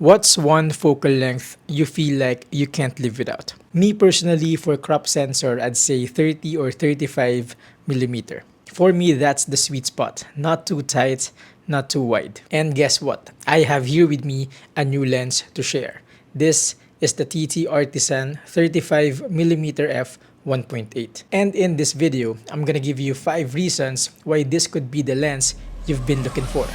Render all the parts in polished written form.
What's one focal length you feel like you can't live without? Me personally, for crop sensor, I'd say 30 or 35 millimeter. For me, that's the sweet spot. Not too tight, not too wide. And guess what? I have here with me a new lens to share. This is the Ttartisan 35 millimeter f1.8. And in this video, I'm gonna give you 5 reasons why this could be the lens you've been looking for.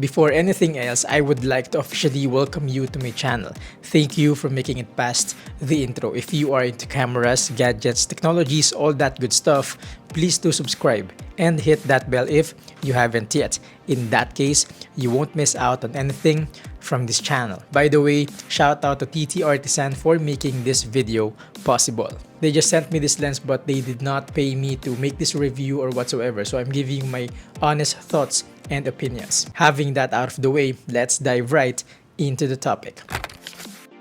Before anything else, I would like to officially welcome you to my channel. Thank you for making it past the intro. If you are into cameras, gadgets, technologies, all that good stuff, please do subscribe and hit that bell if you haven't yet. In that case, you won't miss out on anything from this channel. By the way, shout out to Ttartisan for making this video possible. They just sent me this lens but they did not pay me to make this review or whatsoever, so I'm giving my honest thoughts and opinions. Having that out of the way, let's dive right into the topic.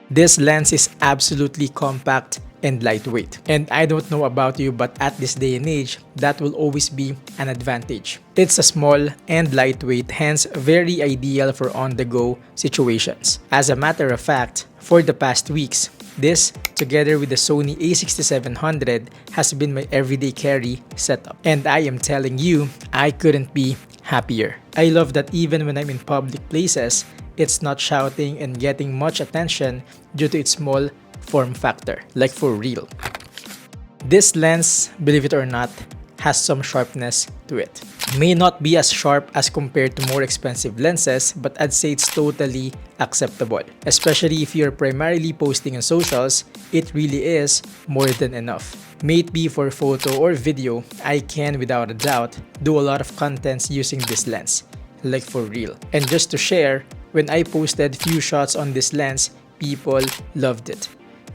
This lens is absolutely compact and lightweight. And I don't know about you, but at this day and age, that will always be an advantage. It's a small and lightweight, hence very ideal for on-the-go situations. As a matter of fact, for the past weeks, this, together with the Sony A6700, has been my everyday carry setup. And I am telling you, I couldn't be happier. I love that even when I'm in public places, it's not shouting and getting much attention due to its small form factor, like for real. This lens, believe it or not, has some sharpness to it. May not be as sharp as compared to more expensive lenses, but I'd say it's totally acceptable. Especially if you're primarily posting on socials, it really is more than enough. May it be for photo or video, I can without a doubt do a lot of contents using this lens, like for real. And just to share, when I posted few shots on this lens, people loved it,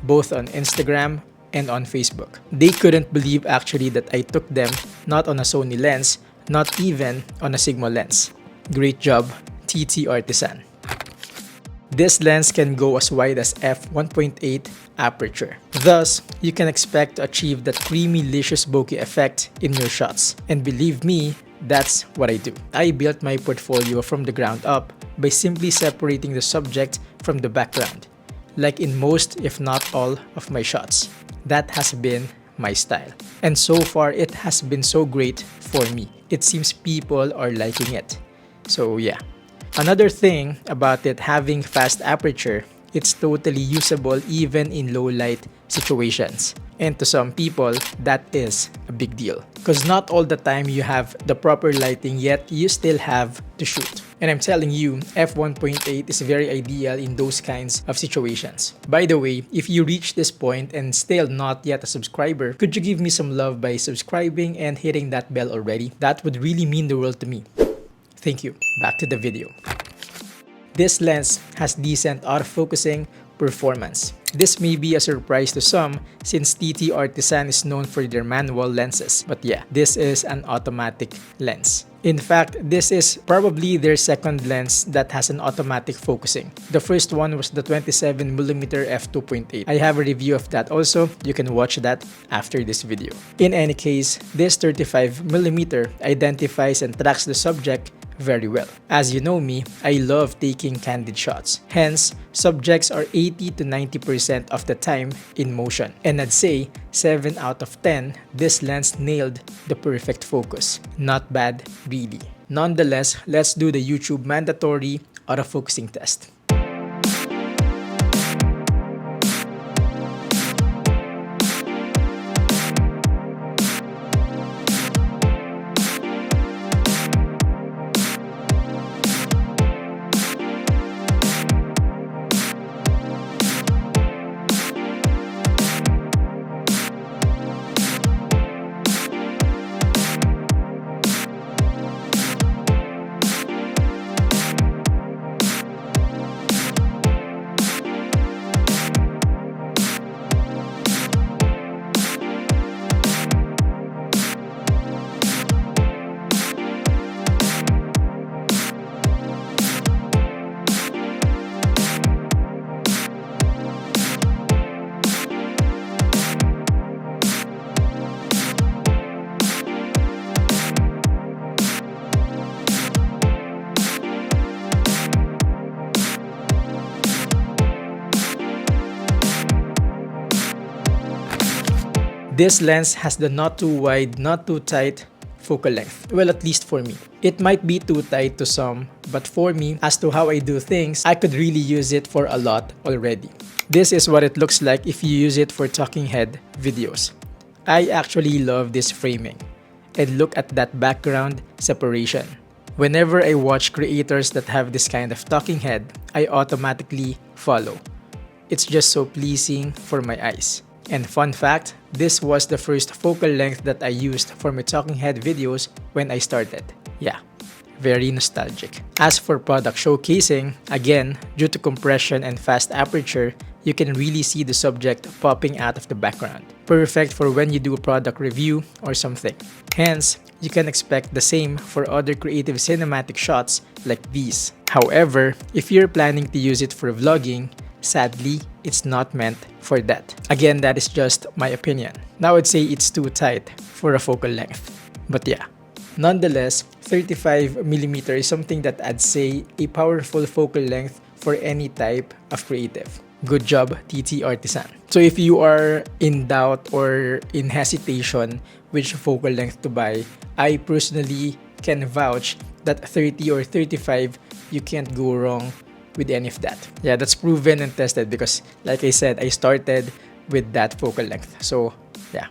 both on Instagram and on Facebook. They couldn't believe actually that I took them not on a Sony lens, not even on a Sigma lens. Great job, Ttartisan. This lens can go as wide as f1.8 aperture. Thus, you can expect to achieve that creamy, licious bokeh effect in your shots. And believe me, that's what I do. I built my portfolio from the ground up by simply separating the subject from the background, like in most, if not all, of my shots. That has been my style. And so far, it has been so great for me. It seems people are liking it. So yeah. Another thing about it having fast aperture, it's totally usable even in low light situations. And to some people, that is a big deal. Because not all the time you have the proper lighting, yet you still have to shoot. And I'm telling you, f1.8 is very ideal in those kinds of situations. By the way, if you reach this point and still not yet a subscriber, could you give me some love by subscribing and hitting that bell already? That would really mean the world to me. Thank you. Back to the video. This lens has decent autofocusing performance. This may be a surprise to some since Ttartisan is known for their manual lenses. But yeah, this is an automatic lens. In fact, this is probably their second lens that has an automatic focusing. The first one was the 27mm f2.8. I have a review of that also. You can watch that after this video. In any case, this 35mm identifies and tracks the subject very well. As you know me, I love taking candid shots. Hence, subjects are 80 to 90% of the time in motion. And I'd say 7 out of 10, this lens nailed the perfect focus. Not bad, really. Nonetheless, let's do the YouTube mandatory autofocusing test. This lens has the not too wide, not too tight focal length. Well, at least for me. It might be too tight to some, but for me, as to how I do things, I could really use it for a lot already. This is what it looks like if you use it for talking head videos. I actually love this framing. And look at that background separation. Whenever I watch creators that have this kind of talking head, I automatically follow. It's just so pleasing for my eyes. And fun fact, this was the first focal length that I used for my talking head videos when I started. Yeah, very nostalgic. As for product showcasing, again, due to compression and fast aperture, you can really see the subject popping out of the background. Perfect for when you do a product review or something. Hence, you can expect the same for other creative cinematic shots like these. However, if you're planning to use it for vlogging, sadly, it's not meant for that. Again, that is just my opinion. Now I'd say it's too tight for a focal length. But yeah. Nonetheless, 35mm is something that I'd say a powerful focal length for any type of creative. Good job, Ttartisan. So if you are in doubt or in hesitation which focal length to buy, I personally can vouch that 30 or 35, you can't go wrong with any of that. Yeah, that's proven and tested because like I said, I started with that focal length. So yeah.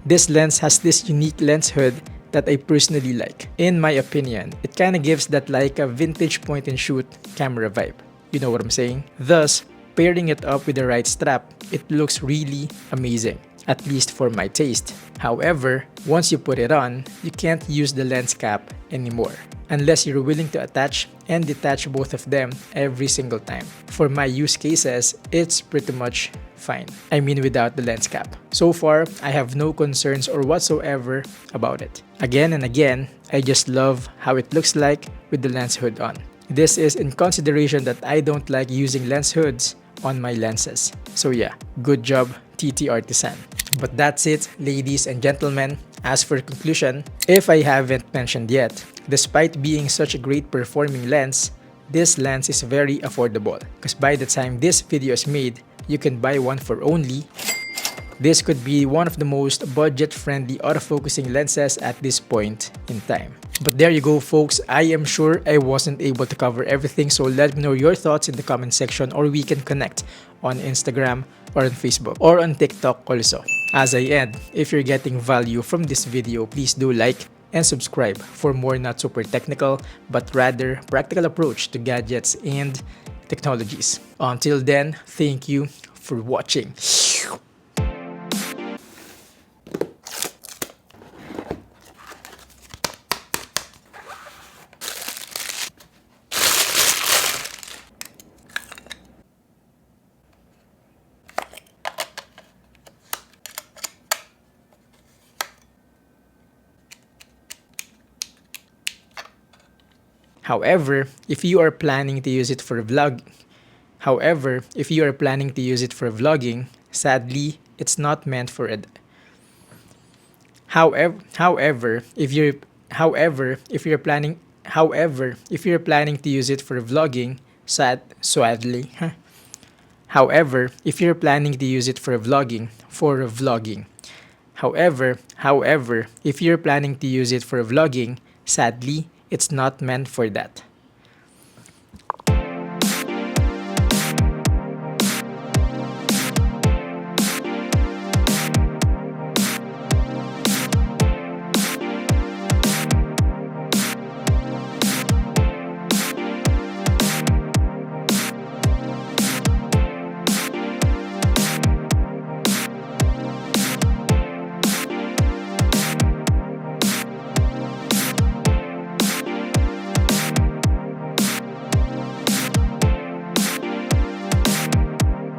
This lens has this unique lens hood that I personally like. In my opinion, it kind of gives that like a vintage point and shoot camera vibe. You know what I'm saying? Thus, pairing it up with the right strap, it looks really amazing, at least for my taste. However, once you put it on, you can't use the lens cap anymore, unless you're willing to attach and detach both of them every single time. For my use cases, it's pretty much fine. I mean without the lens cap. So far, I have no concerns or whatsoever about it. Again and again, I just love how it looks like with the lens hood on. This is in consideration that I don't like using lens hoods on my lenses. So yeah, good job, Ttartisan. But that's it, ladies and gentlemen. As for conclusion, if I haven't mentioned yet, despite being such a great performing lens, this lens is very affordable. Because by the time this video is made, you can buy one for only. This could be one of the most budget-friendly autofocusing lenses at this point in time. But there you go, folks. I am sure I wasn't able to cover everything, so let me know your thoughts in the comment section, or we can connect on Instagram or on Facebook or on TikTok also. As I end, if you're getting value from this video, please do like and subscribe for more not super technical but rather practical approach to gadgets and technologies. Until then, thank you for watching. However, if you are planning to use it for vlogging, sadly, it's not meant for it. However, if you're planning to use it for vlogging, sadly. However, if you're planning to use it for vlogging, However, if you're planning to use it for vlogging, sadly, it's not meant for that.